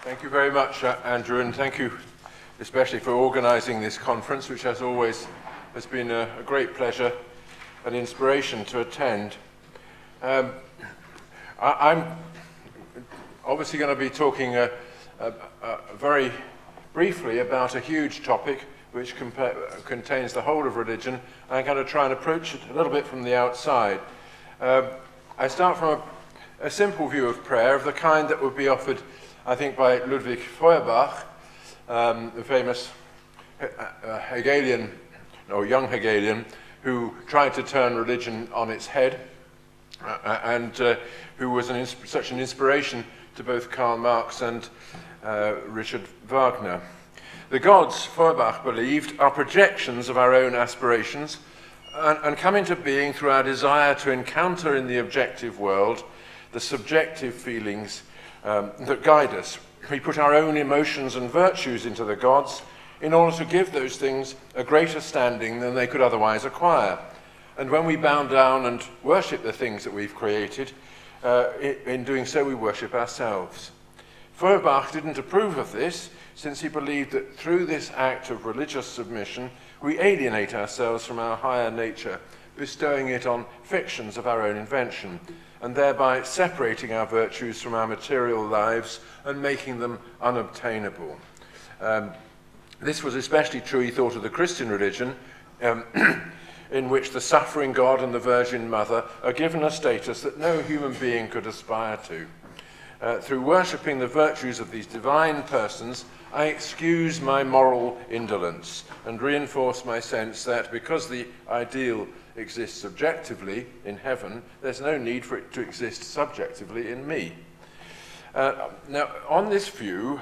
Thank you very much, Andrew, and thank you especially for organising this conference, which as always has been a great pleasure and inspiration to attend. I'm obviously going to be talking very briefly about a huge topic which contains the whole of religion. I'm going to try and approach it a little bit from the outside. I start from a simple view of prayer, of the kind that would be offered, I think, by Ludwig Feuerbach, the famous Hegelian, or young Hegelian, who tried to turn religion on its head, and who was such an inspiration to both Karl Marx and Richard Wagner. The gods, Feuerbach believed, are projections of our own aspirations and come into being through our desire to encounter in the objective world the subjective feelings that guide us. We put our own emotions and virtues into the gods in order to give those things a greater standing than they could otherwise acquire. And when we bow down and worship the things that we've created, in doing so we worship ourselves. Feuerbach didn't approve of this, since he believed that through this act of religious submission, we alienate ourselves from our higher nature, bestowing it on fictions of our own invention, and thereby separating our virtues from our material lives and making them unobtainable. This was especially true, he thought, of the Christian religion, in which the suffering God and the Virgin Mother are given a status that no human being could aspire to. Through worshipping the virtues of these divine persons, I excuse my moral indolence and reinforce my sense that because the ideal exists objectively in heaven, there's no need for it to exist subjectively in me. Now, on this view,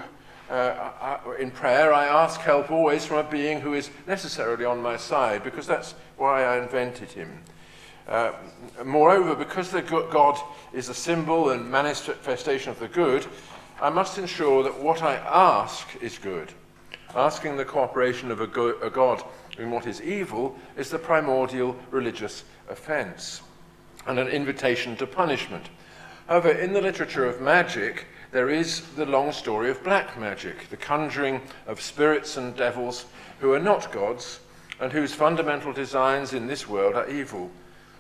in prayer, I ask help always from a being who is necessarily on my side, because that's why I invented him. Moreover, because the God is a symbol and manifestation of the good, I must ensure that what I ask is good. Asking the cooperation of a God in what is evil is the primordial religious offense and an invitation to punishment. However, in the literature of magic, there is the long story of black magic, the conjuring of spirits and devils who are not gods and whose fundamental designs in this world are evil.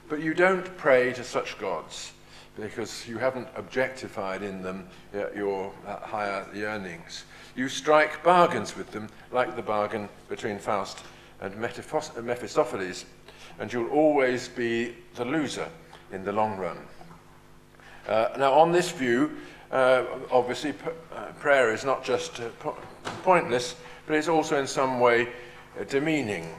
But you don't pray to such gods because you haven't objectified in them your higher yearnings. You strike bargains with them, like the bargain between Faust and Mephistopheles, and you'll always be the loser in the long run. Now, on this view, obviously, prayer is not just pointless, but it's also in some way demeaning.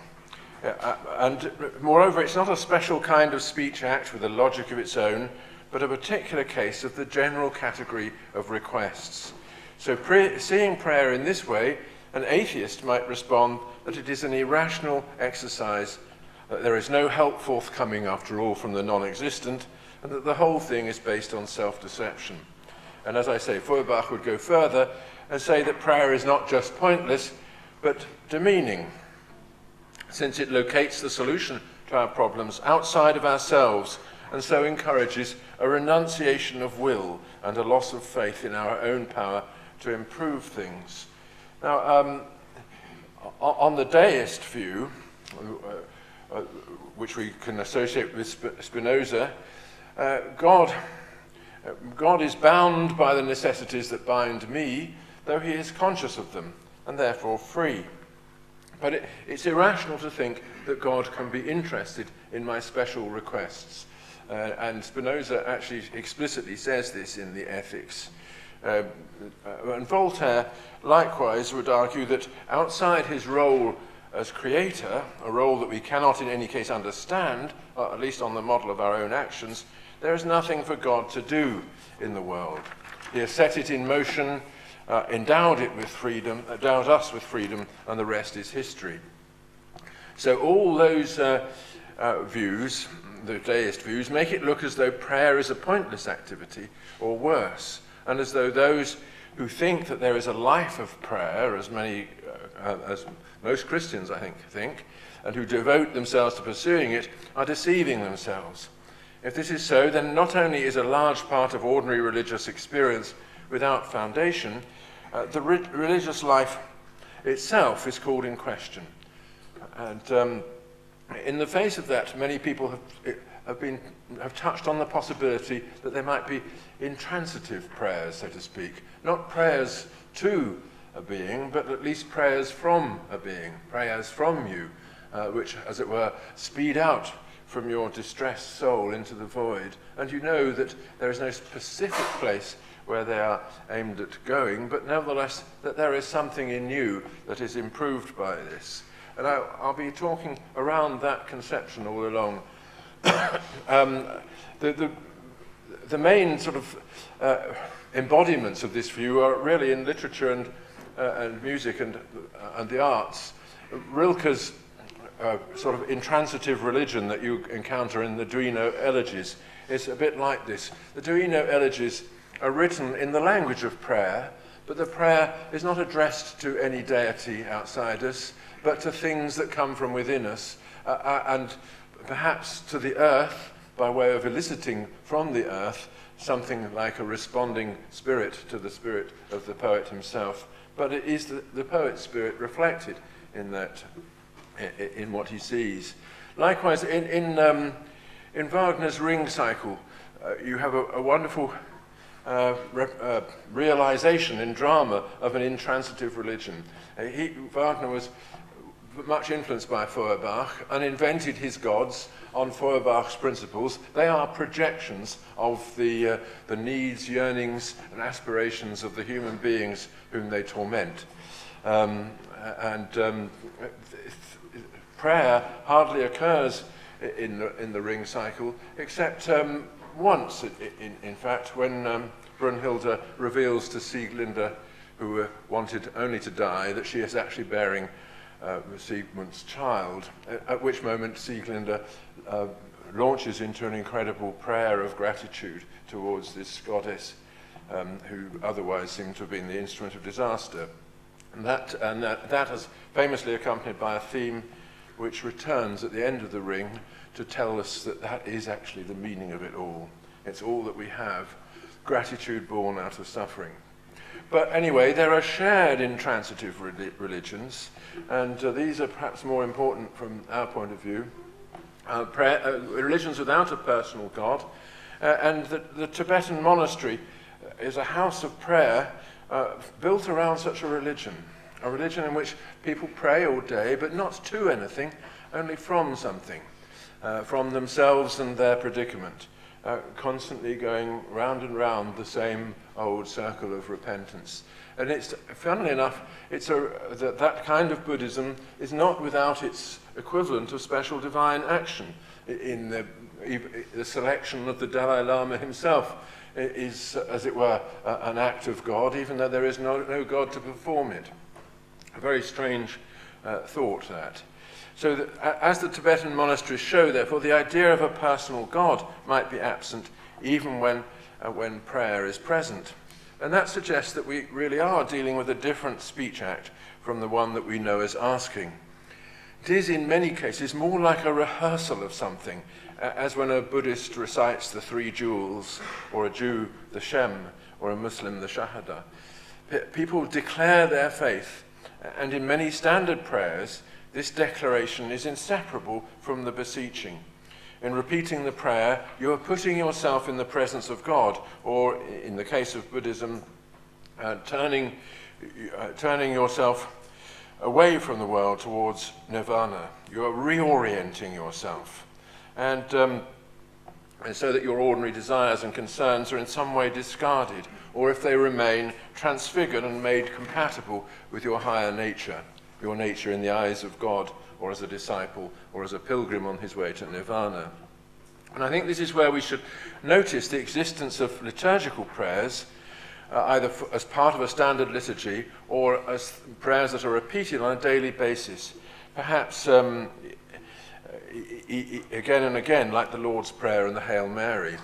And moreover, it's not a special kind of speech act with a logic of its own, but a particular case of the general category of requests. So seeing prayer in this way, an atheist might respond that it is an irrational exercise, that there is no help forthcoming after all from the non-existent, and that the whole thing is based on self-deception. And as I say, Feuerbach would go further and say that prayer is not just pointless, but demeaning, since it locates the solution to our problems outside of ourselves, and so encourages a renunciation of will and a loss of faith in our own power to improve things. Now, on the deist view, which we can associate with Spinoza, God is bound by the necessities that bind me, though he is conscious of them, and therefore free. But it's irrational to think that God can be interested in my special requests. And Spinoza actually explicitly says this in the Ethics. And Voltaire likewise would argue that outside his role as creator, a role that we cannot in any case understand, or at least on the model of our own actions, there is nothing for God to do in the world. He has set it in motion, endowed it with freedom, endowed us with freedom, and the rest is history. So all those views, the deist views, make it look as though prayer is a pointless activity, or worse, and as though those who think that there is a life of prayer, as most Christians, I think, and who devote themselves to pursuing it, are deceiving themselves. If this is so, then not only is a large part of ordinary religious experience without foundation, the religious life itself is called in question. And in the face of that, many people have touched on the possibility that there might be intransitive prayers, so to speak. Not prayers to a being, but at least prayers from a being, prayers from you, which, as it were, speed out from your distressed soul into the void. And you know that there is no specific place where they are aimed at going, but nevertheless that there is something in you that is improved by this. And I'll be talking around that conception all along. The main sort of embodiments of this view are really in literature and music and the arts. Rilke's sort of intransitive religion that you encounter in the Duino elegies is a bit like this. The Duino elegies are written in the language of prayer, but the prayer is not addressed to any deity outside us, but to things that come from within us, and perhaps to the earth, by way of eliciting from the earth something like a responding spirit to the spirit of the poet himself. But it is the poet's spirit reflected in that, in what he sees. Likewise, in Wagner's Ring Cycle, you have a wonderful realization in drama of an intransitive religion. Wagner was much influenced by Feuerbach and invented his gods on Feuerbach's principles. They are projections of the needs, yearnings, and aspirations of the human beings whom they torment. Prayer hardly occurs in the Ring Cycle, except once, in fact, when Brunhilde reveals to Sieglinde, who wanted only to die, that she is actually bearing Siegmund's child, at which moment Sieglinde launches into an incredible prayer of gratitude towards this goddess, who otherwise seemed to have been the instrument of disaster. And that is famously accompanied by a theme which returns at the end of the ring to tell us that that is actually the meaning of it all. It's all that we have, gratitude born out of suffering. But anyway, there are shared intransitive religions, and these are perhaps more important from our point of view. Religions without a personal God, and the Tibetan monastery is a house of prayer built around such a religion in which people pray all day, but not to anything, only from something, from themselves and their predicament. Constantly going round and round the same old circle of repentance. And it's, funnily enough, that kind of Buddhism is not without its equivalent of special divine action. In the selection of the Dalai Lama himself is, as it were, an act of God, even though there is no God to perform it. A very strange thought, that. So that, as the Tibetan monasteries show, therefore, the idea of a personal God might be absent even when prayer is present. And that suggests that we really are dealing with a different speech act from the one that we know as asking. It is, in many cases, more like a rehearsal of something, as when a Buddhist recites the three jewels, or a Jew the Shem, or a Muslim the Shahada. People declare their faith, and in many standard prayers, this declaration is inseparable from the beseeching. In repeating the prayer, you are putting yourself in the presence of God, or in the case of Buddhism, turning yourself away from the world towards nirvana. You are reorienting yourself, and so that your ordinary desires and concerns are in some way discarded, or if they remain, transfigured and made compatible with your higher nature. Your nature in the eyes of God, or as a disciple, or as a pilgrim on his way to nirvana. And I think this is where we should notice the existence of liturgical prayers, either as part of a standard liturgy, or as prayers that are repeated on a daily basis. Perhaps again and again, like the Lord's Prayer and the Hail Mary.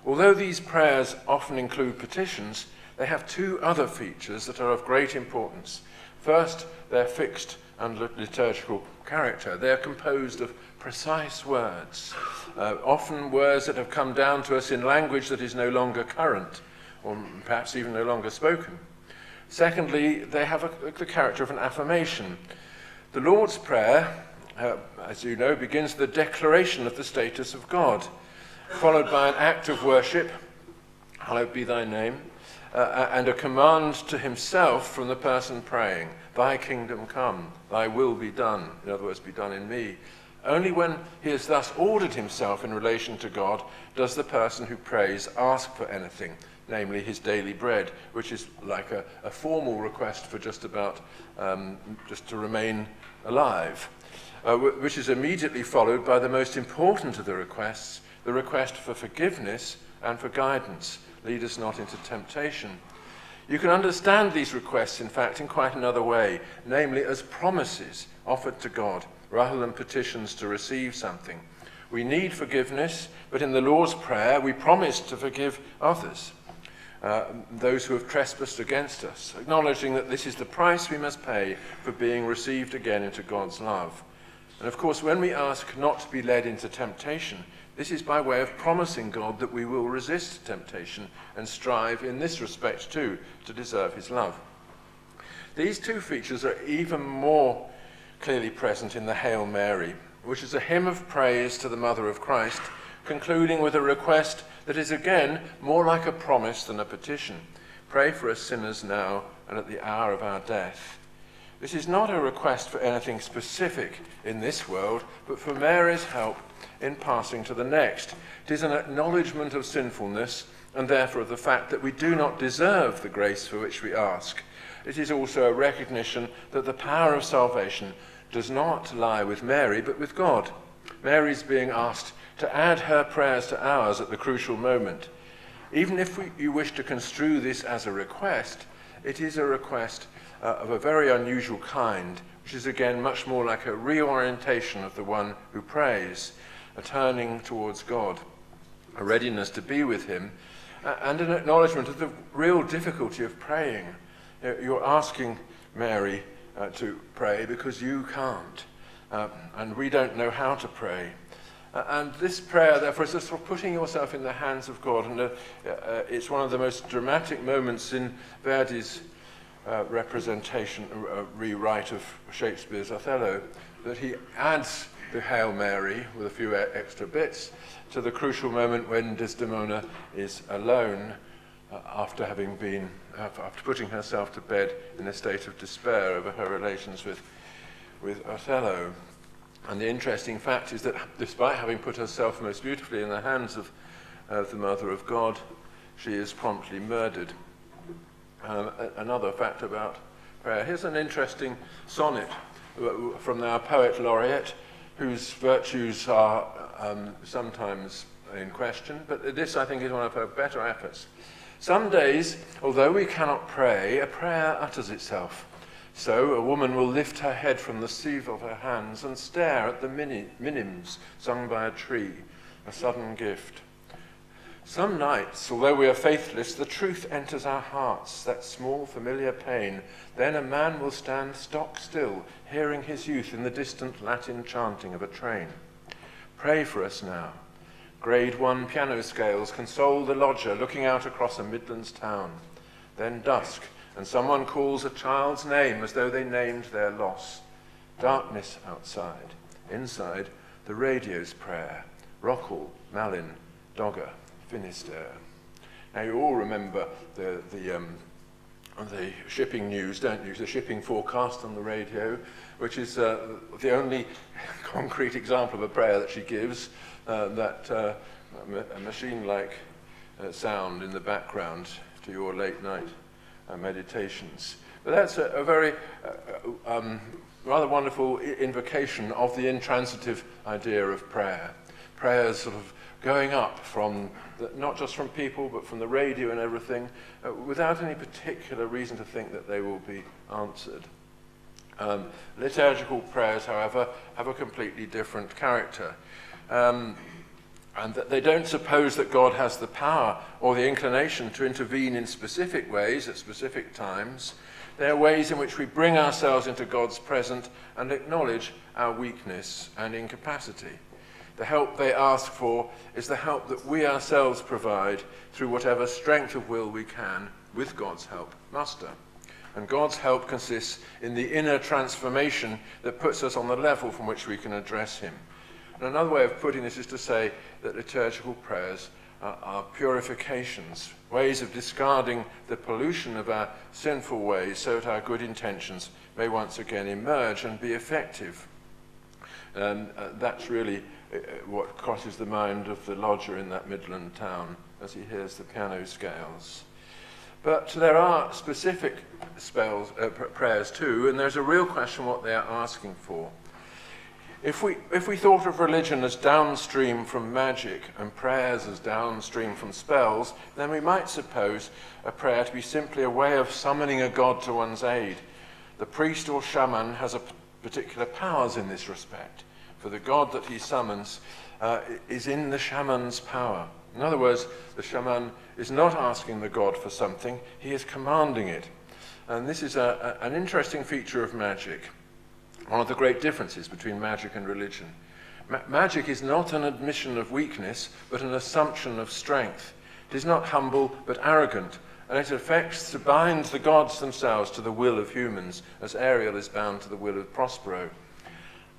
Although these prayers often include petitions, they have two other features that are of great importance. First, they're fixed and liturgical character. They're composed of precise words, often words that have come down to us in language that is no longer current, or perhaps even no longer spoken. Secondly, they have the character of an affirmation. The Lord's Prayer, as you know, begins with a declaration of the status of God, followed by an act of worship, hallowed be thy name, and a command to himself from the person praying, thy kingdom come, thy will be done, in other words, be done in me. Only when he has thus ordered himself in relation to God does the person who prays ask for anything, namely his daily bread, which is like a formal request for just about just to remain alive, which is immediately followed by the most important of the requests, the request for forgiveness and for guidance. Lead us not into temptation. You can understand these requests, in fact, in quite another way, namely as promises offered to God, rather than petitions to receive something. We need forgiveness, but in the Lord's Prayer we promise to forgive others, those who have trespassed against us, acknowledging that this is the price we must pay for being received again into God's love. And of course, when we ask not to be led into temptation, this is by way of promising God that we will resist temptation and strive in this respect too to deserve his love. These two features are even more clearly present in the Hail Mary, which is a hymn of praise to the Mother of Christ, concluding with a request that is again more like a promise than a petition. Pray for us sinners now and at the hour of our death. This is not a request for anything specific in this world, but for Mary's help in passing to the next. It is an acknowledgement of sinfulness and therefore of the fact that we do not deserve the grace for which we ask. It is also a recognition that the power of salvation does not lie with Mary, but with God. Mary's being asked to add her prayers to ours at the crucial moment. Even if you wish to construe this as a request, it is a request of a very unusual kind, which is again much more like a reorientation of the one who prays, a turning towards God, a readiness to be with him, and an acknowledgement of the real difficulty of praying. You're asking Mary to pray because you can't, and we don't know how to pray. And this prayer, therefore, is just sort of putting yourself in the hands of God, and it's one of the most dramatic moments in Verdi's rewrite of Shakespeare's Othello, that he adds the Hail Mary with a few extra bits to the crucial moment when Desdemona is alone after putting herself to bed in a state of despair over her relations with Othello. And the interesting fact is that despite having put herself most beautifully in the hands of the Mother of God, she is promptly murdered. Another fact about prayer. Here's an interesting sonnet from our poet laureate, whose virtues are sometimes in question, but this, I think, is one of her better efforts. Some days, although we cannot pray, a prayer utters itself. So a woman will lift her head from the sieve of her hands and stare at the minims sung by a tree, a sudden gift. Some nights, although we are faithless, the truth enters our hearts, that small familiar pain. Then a man will stand stock still, hearing his youth in the distant Latin chanting of a train. Pray for us now. Grade 1 piano scales console the lodger looking out across a Midlands town. Then dusk, and someone calls a child's name as though they named their loss. Darkness outside. Inside, the radio's prayer. Rockall, Malin, Dogger, Finisterre. Now you all remember the shipping news, don't you? The shipping forecast on the radio, which is the only concrete example of a prayer that she gives, a machine-like sound in the background to your late night meditations. But that's a very rather wonderful invocation of the intransitive idea of prayer. Prayers sort of going up from, not just from people, but from the radio and everything, without any particular reason to think that they will be answered. Liturgical prayers, however, have a completely different character. And that they don't suppose that God has the power or the inclination to intervene in specific ways at specific times. They are ways in which we bring ourselves into God's presence and acknowledge our weakness and incapacity. The help they ask for is the help that we ourselves provide through whatever strength of will we can, with God's help, muster. And God's help consists in the inner transformation that puts us on the level from which we can address him. And another way of putting this is to say that liturgical prayers are purifications, ways of discarding the pollution of our sinful ways so that our good intentions may once again emerge and be effective. And that's really what crosses the mind of the lodger in that Midland town as he hears the piano scales. But there are specific prayers too, and there's a real question what they are asking for. If we thought of religion as downstream from magic and prayers as downstream from spells, then we might suppose a prayer to be simply a way of summoning a god to one's aid. The priest or shaman has particular powers in this respect, for the god that he summons is in the shaman's power. In other words, the shaman is not asking the god for something, he is commanding it. And this is an interesting feature of magic. One of the great differences between magic and religion. Magic is not an admission of weakness, but an assumption of strength. It is not humble, but arrogant, and it affects to bind the gods themselves to the will of humans, as Ariel is bound to the will of Prospero.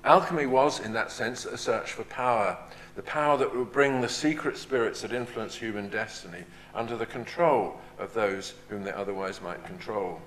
Alchemy was, in that sense, a search for power, the power that would bring the secret spirits that influence human destiny under the control of those whom they otherwise might control.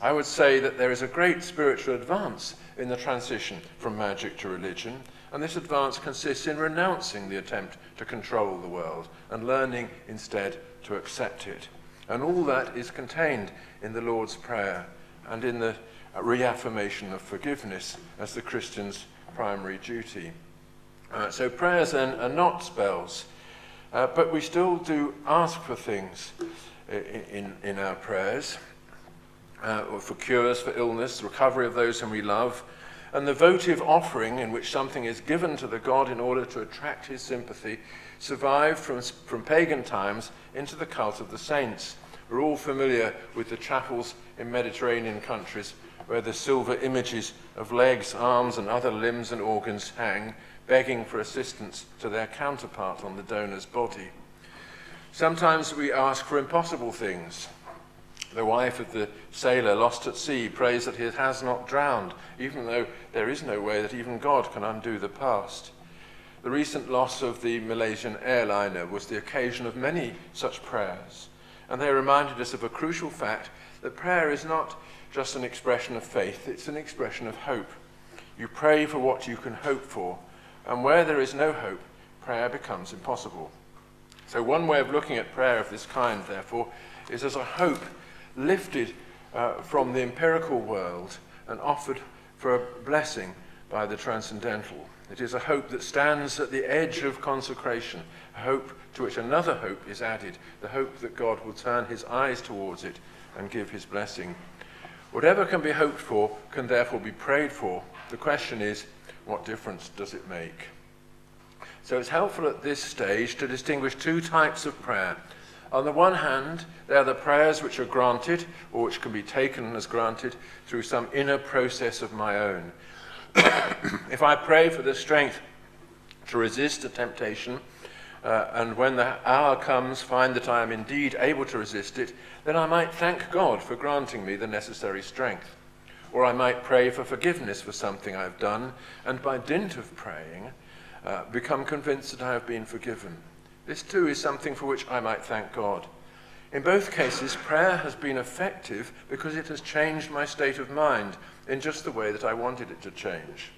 I would say that there is a great spiritual advance in the transition from magic to religion, and this advance consists in renouncing the attempt to control the world and learning instead to accept it. And all that is contained in the Lord's Prayer and in the reaffirmation of forgiveness as the Christian's primary duty. So prayers then are not spells, but we still do ask for things in our prayers, for cures, for illness, recovery of those whom we love, and the votive offering in which something is given to the god in order to attract his sympathy survived from pagan times into the cult of the saints. We're all familiar with the chapels in Mediterranean countries where the silver images of legs, arms, and other limbs and organs hang, begging for assistance to their counterpart on the donor's body. Sometimes we ask for impossible things. The wife of the sailor lost at sea prays that he has not drowned, even though there is no way that even God can undo the past. The recent loss of the Malaysian airliner was the occasion of many such prayers, and they reminded us of a crucial fact that prayer is not just an expression of faith, it's an expression of hope. You pray for what you can hope for, and where there is no hope, prayer becomes impossible. So one way of looking at prayer of this kind, therefore, is as a hope lifted from the empirical world and offered for a blessing by the transcendental. It is a hope that stands at the edge of consecration, a hope to which another hope is added, the hope that God will turn his eyes towards it and give his blessing. Whatever can be hoped for can therefore be prayed for. The question is, what difference does it make? So it's helpful at this stage to distinguish two types of prayer. On the one hand, they are the prayers which are granted, or which can be taken as granted, through some inner process of my own. If I pray for the strength to resist a temptation, and when the hour comes, find that I am indeed able to resist it, then I might thank God for granting me the necessary strength. Or I might pray for forgiveness for something I've done, and by dint of praying, become convinced that I have been forgiven. This too is something for which I might thank God. In both cases, prayer has been effective because it has changed my state of mind in just the way that I wanted it to change.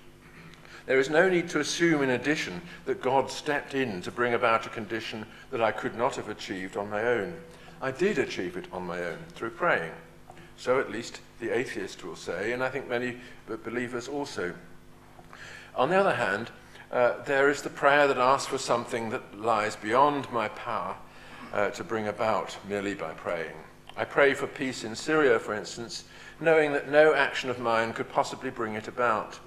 There is no need to assume in addition that God stepped in to bring about a condition that I could not have achieved on my own. I did achieve it on my own through praying. So at least the atheist will say, and I think many believers also. On the other hand, there is the prayer that asks for something that lies beyond my power to bring about merely by praying. I pray for peace in Syria, for instance, knowing that no action of mine could possibly bring it about.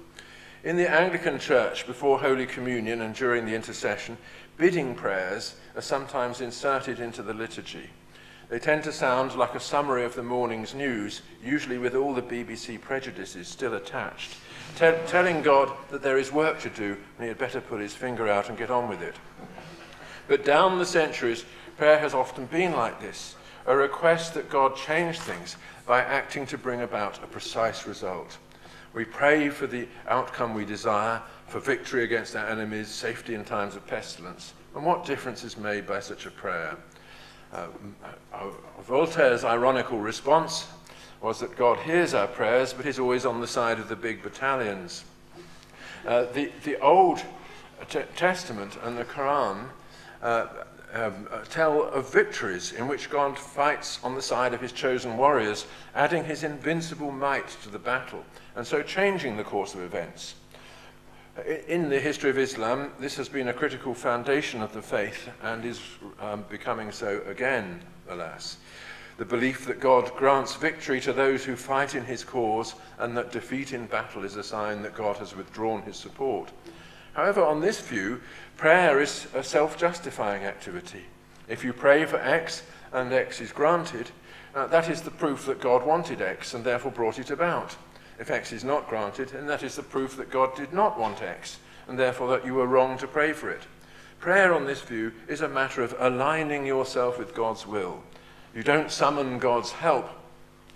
In the Anglican Church, before Holy Communion and during the intercession, bidding prayers are sometimes inserted into the liturgy. They tend to sound like a summary of the morning's news, usually with all the BBC prejudices still attached, telling God that there is work to do and he had better put his finger out and get on with it. But down the centuries, prayer has often been like this, a request that God change things by acting to bring about a precise result. We pray for the outcome we desire, for victory against our enemies, safety in times of pestilence. And what difference is made by such a prayer? Voltaire's ironical response was that God hears our prayers, but is always on the side of the big battalions. The Old Testament and the Quran tell of victories in which God fights on the side of his chosen warriors, adding his invincible might to the battle, and so changing the course of events. In the history of Islam, this has been a critical foundation of the faith and is becoming so again, alas. The belief that God grants victory to those who fight in his cause and that defeat in battle is a sign that God has withdrawn his support. However, on this view, prayer is a self-justifying activity. If you pray for X and X is granted, that is the proof that God wanted X and therefore brought it about. If X is not granted, then that is the proof that God did not want X and therefore that you were wrong to pray for it. Prayer on this view is a matter of aligning yourself with God's will. You don't summon God's help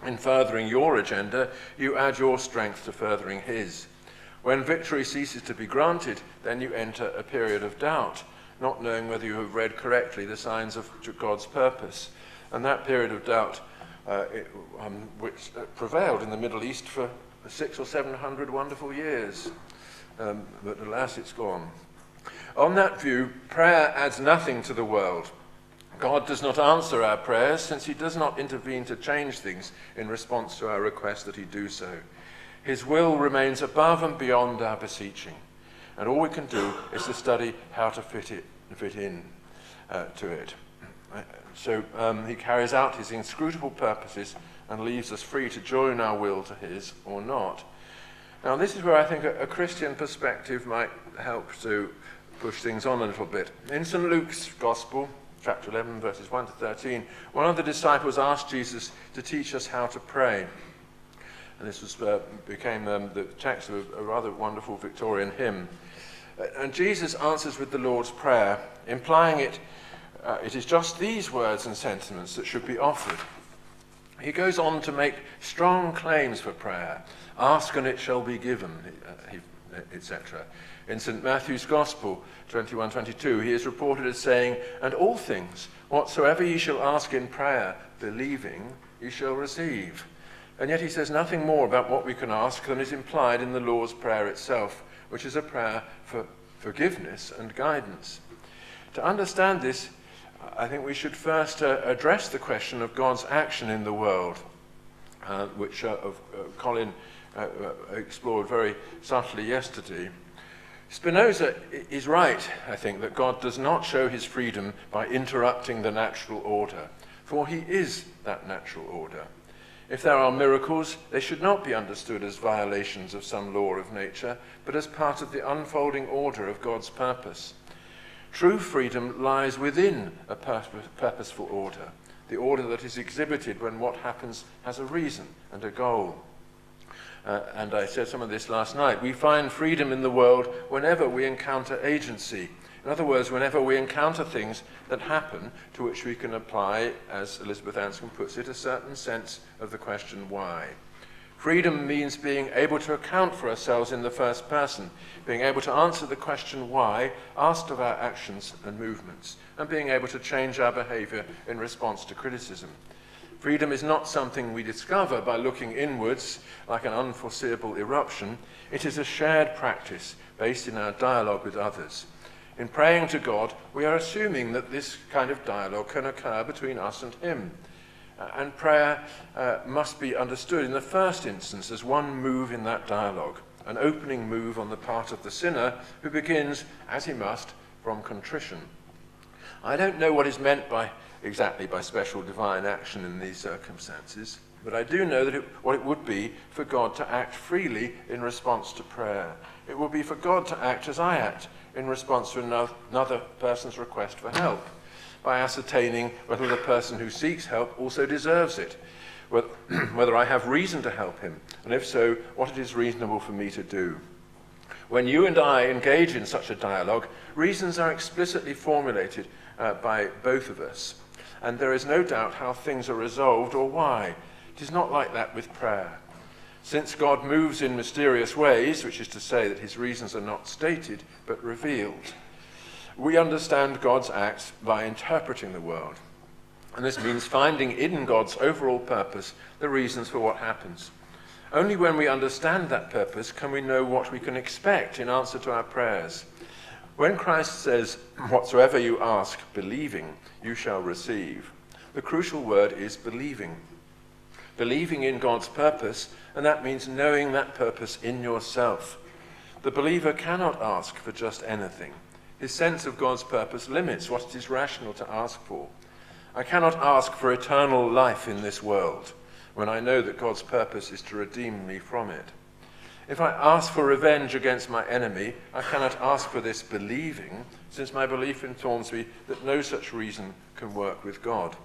in furthering your agenda, you add your strength to furthering his. When victory ceases to be granted, then you enter a period of doubt, not knowing whether you have read correctly the signs of God's purpose. And that period of doubt, which prevailed in the Middle East for 600 or 700 wonderful years. But alas, it's gone. On that view, prayer adds nothing to the world. God does not answer our prayers, since he does not intervene to change things in response to our request that he do so. His will remains above and beyond our beseeching, and all we can do is to study how to fit in to it. So he carries out his inscrutable purposes and leaves us free to join our will to his or not. Now this is where I think a Christian perspective might help to push things on a little bit. In St. Luke's Gospel, chapter 11, verses 1 to 13, one of the disciples asked Jesus to teach us how to pray. And this became the text of a rather wonderful Victorian hymn. And Jesus answers with the Lord's Prayer, implying it is just these words and sentiments that should be offered. He goes on to make strong claims for prayer. Ask and it shall be given, etc. In St. Matthew's Gospel, 21:22, he is reported as saying, and all things, whatsoever ye shall ask in prayer, believing, ye shall receive. And yet he says nothing more about what we can ask than is implied in the Lord's Prayer itself, which is a prayer for forgiveness and guidance. To understand this, I think we should first address the question of God's action in the world, which Colin explored very subtly yesterday. Spinoza is right, I think, that God does not show his freedom by interrupting the natural order, for he is that natural order. If there are miracles, they should not be understood as violations of some law of nature, but as part of the unfolding order of God's purpose. True freedom lies within a purposeful order, the order that is exhibited when what happens has a reason and a goal. And I said some of this last night. We find freedom in the world whenever we encounter agency. In other words, whenever we encounter things that happen to which we can apply, as Elizabeth Anscombe puts it, a certain sense of the question why. Freedom means being able to account for ourselves in the first person, being able to answer the question why asked of our actions and movements, and being able to change our behavior in response to criticism. Freedom is not something we discover by looking inwards like an unforeseeable eruption. It is a shared practice based in our dialogue with others. In praying to God, we are assuming that this kind of dialogue can occur between us and him. And prayer must be understood in the first instance as one move in that dialogue, an opening move on the part of the sinner who begins, as he must, from contrition. I don't know what is meant exactly by special divine action in these circumstances, but I do know that what it would be for God to act freely in response to prayer. It would be for God to act as I act in response to another person's request for help, by ascertaining whether the person who seeks help also deserves it, whether I have reason to help him, and if so, what it is reasonable for me to do. When you and I engage in such a dialogue, reasons are explicitly formulated by both of us. and there is no doubt how things are resolved or why. It is not like that with prayer. Since God moves in mysterious ways, which is to say that his reasons are not stated but revealed, we understand God's acts by interpreting the world. And this means finding in God's overall purpose the reasons for what happens. Only when we understand that purpose can we know what we can expect in answer to our prayers. When Christ says, "Whatsoever you ask, believing, you shall receive," the crucial word is believing. Believing in God's purpose, and that means knowing that purpose in yourself. The believer cannot ask for just anything. His sense of God's purpose limits what it is rational to ask for. I cannot ask for eternal life in this world when I know that God's purpose is to redeem me from it. If I ask for revenge against my enemy, I cannot ask for this believing, since my belief informs me that no such reason can work with God.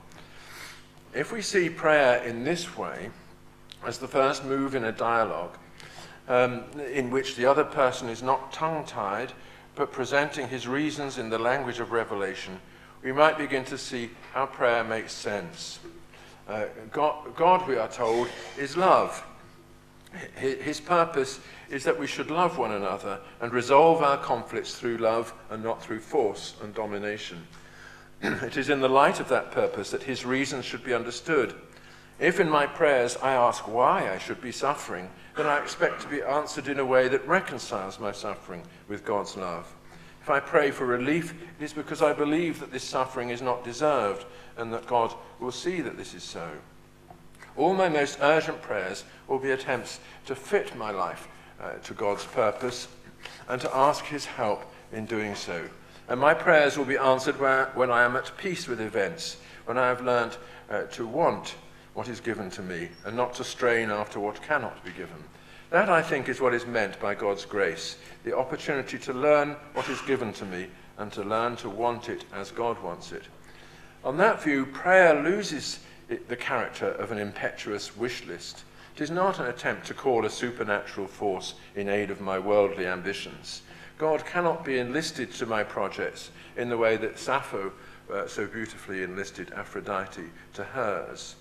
If we see prayer in this way, as the first move in a dialogue, in which the other person is not tongue-tied, but presenting his reasons in the language of revelation, we might begin to see how prayer makes sense. God, we are told, is love. His purpose is that we should love one another and resolve our conflicts through love and not through force and domination. It is in the light of that purpose that his reasons should be understood. If in my prayers I ask why I should be suffering, then I expect to be answered in a way that reconciles my suffering with God's love. If I pray for relief, it is because I believe that this suffering is not deserved and that God will see that this is so. All my most urgent prayers will be attempts to fit my life to God's purpose and to ask his help in doing so. And my prayers will be answered when I am at peace with events, when I have learnt to want what is given to me and not to strain after what cannot be given. That, I think, is what is meant by God's grace, the opportunity to learn what is given to me and to learn to want it as God wants it. On that view, prayer loses the character of an impetuous wish list. It is not an attempt to call a supernatural force in aid of my worldly ambitions. God cannot be enlisted to my projects in the way that Sappho so beautifully enlisted Aphrodite to hers.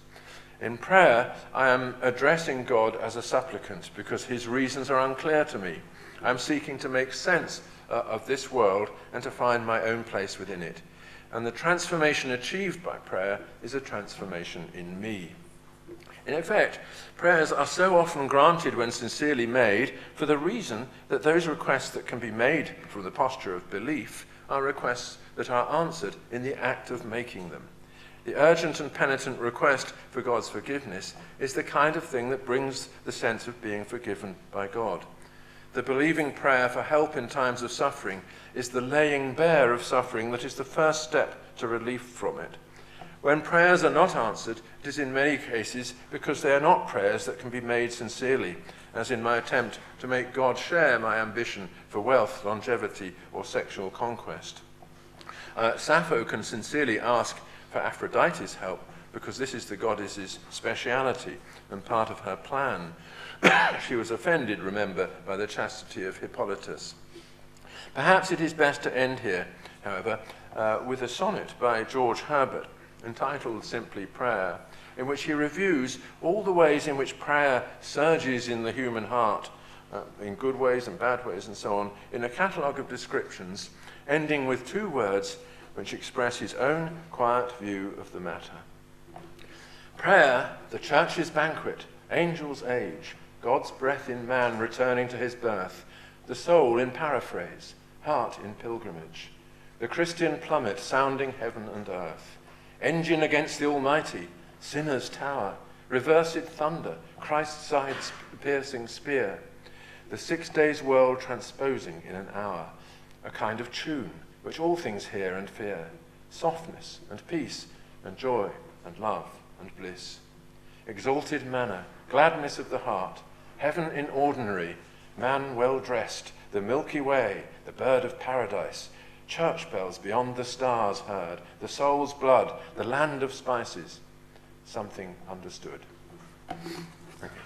In prayer, I am addressing God as a supplicant because his reasons are unclear to me. I am seeking to make sense of this world and to find my own place within it. And the transformation achieved by prayer is a transformation in me. In effect, prayers are so often granted when sincerely made for the reason that those requests that can be made from the posture of belief are requests that are answered in the act of making them. The urgent and penitent request for God's forgiveness is the kind of thing that brings the sense of being forgiven by God. The believing prayer for help in times of suffering is the laying bare of suffering that is the first step to relief from it. When prayers are not answered, it is in many cases because they are not prayers that can be made sincerely, as in my attempt to make God share my ambition for wealth, longevity, or sexual conquest. Sappho can sincerely ask for Aphrodite's help because this is the goddess's speciality and part of her plan. She was offended, remember, by the chastity of Hippolytus. Perhaps it is best to end here, however, with a sonnet by George Herbert entitled simply Prayer, in which he reviews all the ways in which prayer surges in the human heart, in good ways and bad ways and so on, in a catalogue of descriptions, ending with two words which express his own quiet view of the matter. Prayer, the church's banquet, angel's age, God's breath in man returning to his birth, the soul in paraphrase, heart in pilgrimage, the Christian plummet sounding heaven and earth, engine against the Almighty, sinner's tower, reversed thunder, Christ's side piercing spear, the 6 days world transposing in an hour, a kind of tune which all things hear and fear, softness and peace and joy and love and bliss, exalted manner, gladness of the heart, heaven in ordinary, man well dressed, the Milky Way, the bird of paradise, church bells beyond the stars heard, the soul's blood, the land of spices, something understood. Thank you.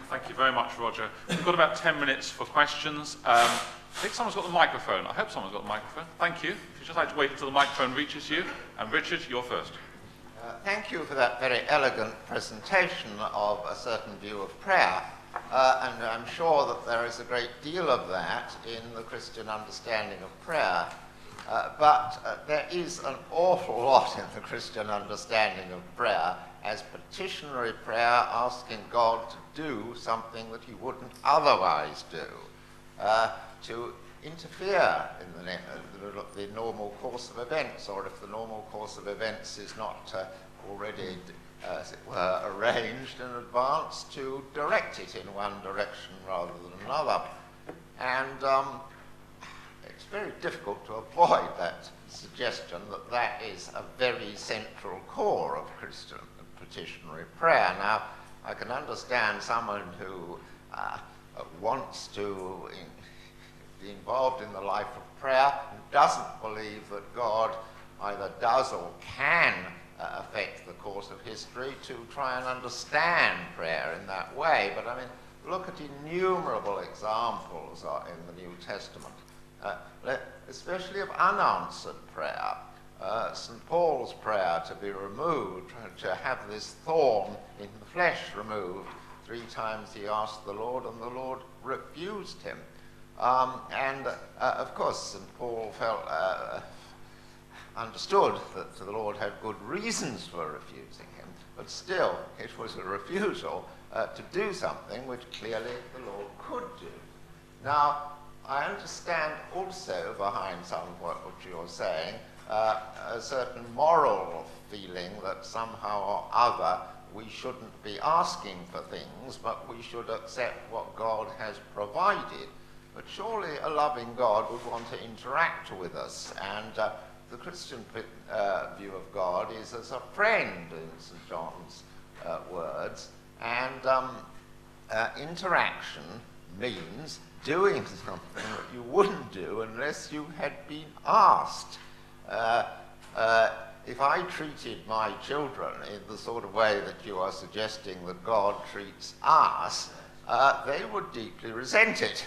Thank you very much, Roger. We've got about 10 minutes for questions. I think someone's got the microphone. I hope someone's got the microphone. Thank you. If you'd just like to wait until the microphone reaches you. And Richard, you're first. Thank you for that very elegant presentation of a certain view of prayer. And I'm sure that there is a great deal of that in the Christian understanding of prayer. But there is an awful lot in the Christian understanding of prayer as petitionary prayer, asking God to do something that he wouldn't otherwise do, to interfere in the normal course of events, or if the normal course of events is not already, as it were, arranged in advance, to direct it in one direction rather than another. And it's very difficult to avoid that suggestion that that is a very central core of Christian petitionary prayer. Now, I can understand someone who wants to be involved in the life of prayer and doesn't believe that God either does or can affect the course of history, to try and understand prayer in that way. But I mean, look at innumerable examples in the New Testament, especially of unanswered prayer. St. Paul's prayer to be removed, to have this thorn in the flesh removed. 3 times he asked the Lord, and the Lord refused him. Of course, St. Paul understood that the Lord had good reasons for refusing him, but still it was a refusal to do something which clearly the Lord could do. Now, I understand also behind some of what you're saying a certain moral feeling that somehow or other we shouldn't be asking for things, but we should accept what God has provided. But surely a loving God would want to interact with us, and the Christian view of God is as a friend, in St. John's words, and interaction means doing something that you wouldn't do unless you had been asked. If I treated my children in the sort of way that you are suggesting that God treats us, they would deeply resent it.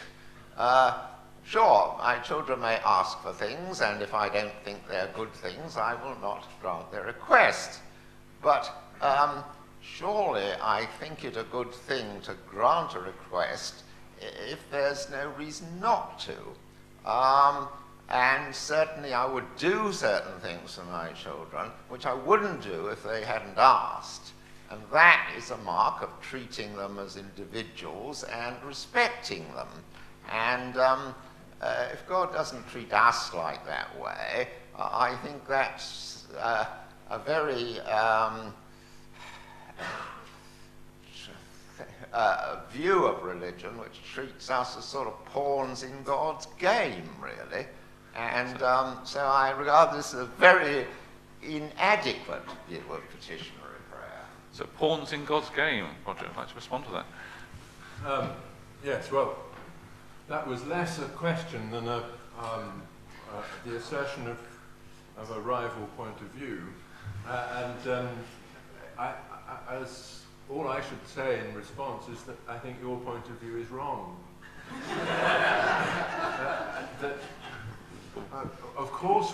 Sure, my children may ask for things, and if I don't think they're good things, I will not grant their request. But surely I think it a good thing to grant a request if there's no reason not to. And certainly I would do certain things for my children which I wouldn't do if they hadn't asked. And that is a mark of treating them as individuals and respecting them. And if God doesn't treat us like that way, I think that's a very view of religion which treats us as sort of pawns in God's game, really. And so I regard this as a very inadequate view of petitionary prayer. So pawns in God's game. Roger, I'd like to respond to that. Yes, well, that was less a question than the assertion of a rival point of view. All I should say in response is that I think your point of view is wrong. Of course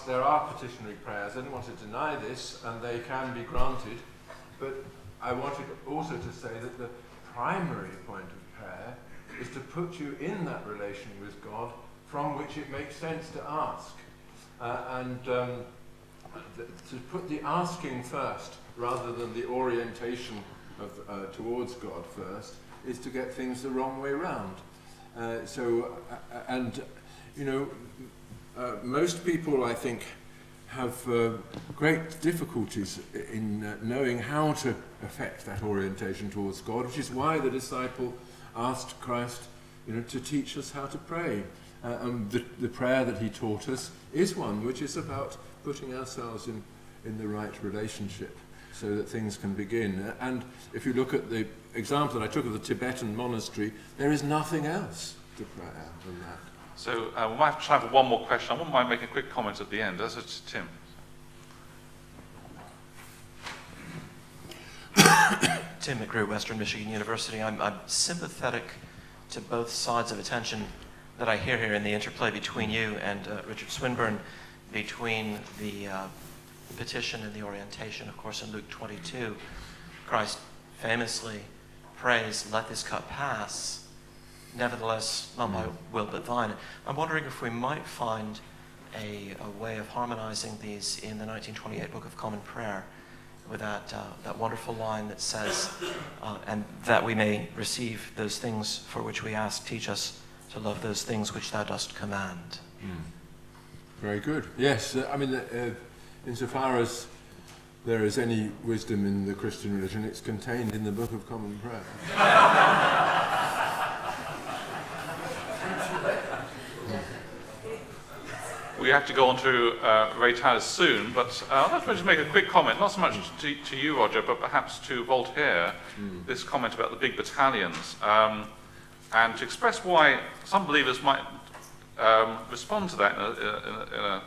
there are petitionary prayers. I don't want to deny this, and they can be granted, but I wanted also to say that the primary point of prayer is to put you in that relation with God from which it makes sense to ask. To put the asking first rather than the orientation towards God first is to get things the wrong way round. Most people, I think, have great difficulties in knowing how to affect that orientation towards God, which is why the disciple asked Christ, to teach us how to pray. The prayer that he taught us is one which is about putting ourselves in the right relationship so that things can begin. And if you look at the example that I took of the Tibetan monastery, there is nothing else to prayer than that. So we might have time for one more question. I wouldn't mind making a quick comment at the end. That's it, Tim. Tim McGrew, Western Michigan University. I'm sympathetic to both sides of attention that I hear here in the interplay between you and Richard Swinburne, between the petition and the orientation. Of course, in Luke 22, Christ famously prays, "Let this cup pass, nevertheless, not my will but thine." I'm wondering if we might find a way of harmonizing these in the 1928 Book of Common Prayer, with that wonderful line that says, "And that we may receive those things for which we ask, teach us to love those things which thou dost command." Very good. Yes, I mean, insofar as there is any wisdom in the Christian religion, it's contained in the Book of Common Prayer. We have to go on to Ray Tallis soon, but I'd like to just make a quick comment, not so much to you, Roger, but perhaps to Voltaire, this comment about the big battalions, and to express why some believers might respond to that,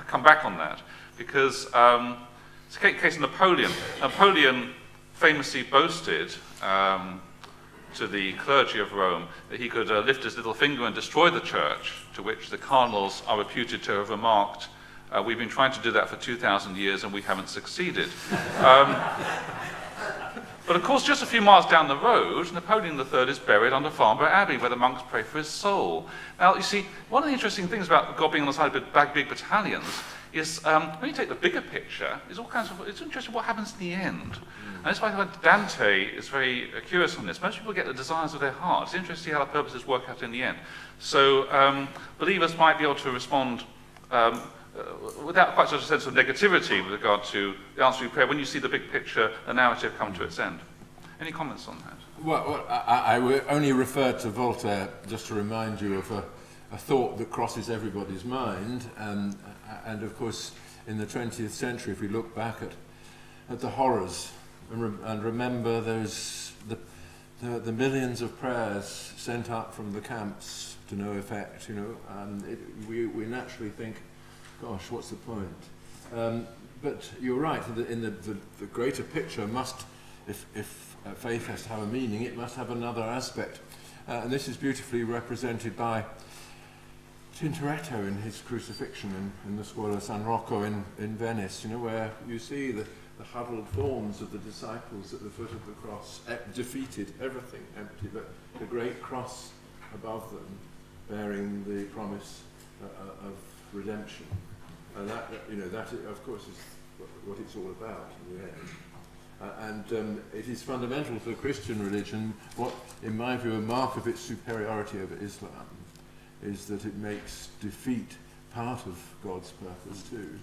come back on that, because it's a case of Napoleon. Napoleon famously boasted to the clergy of Rome that he could lift his little finger and destroy the church, to which the cardinals are reputed to have remarked, "We've been trying to do that for 2,000 years and we haven't succeeded." But of course, just a few miles down the road, Napoleon III is buried under Farnborough Abbey, where the monks pray for his soul. Now, you see, one of the interesting things about God being on the side of big battalions is, when you take the bigger picture, it's interesting what happens in the end. And that's why Dante is very curious on this. Most people get the desires of their heart. It's interesting to see how the purposes work out in the end. So believers might be able to respond without quite such a sense of negativity with regard to the answering prayer when you see the big picture, the narrative come to its end. Any comments on that? Well, I will only refer to Voltaire just to remind you of a thought that crosses everybody's mind, and of course in the 20th century, if we look back at the horrors and remember those the millions of prayers sent up from the camps to no effect, we naturally think, gosh, what's the point? But you're right, in the greater picture must, if faith has to have a meaning, it must have another aspect. And this is beautifully represented by Tintoretto in his Crucifixion in the Scuola San Rocco in Venice, where you see the huddled forms of the disciples at the foot of the cross, defeated, everything empty, but the great cross above them, bearing the promise of redemption. And that, of course, is what it's all about in the end. And it is fundamental to the Christian religion. What, in my view, a mark of its superiority over Islam is that it makes defeat part of God's purpose too.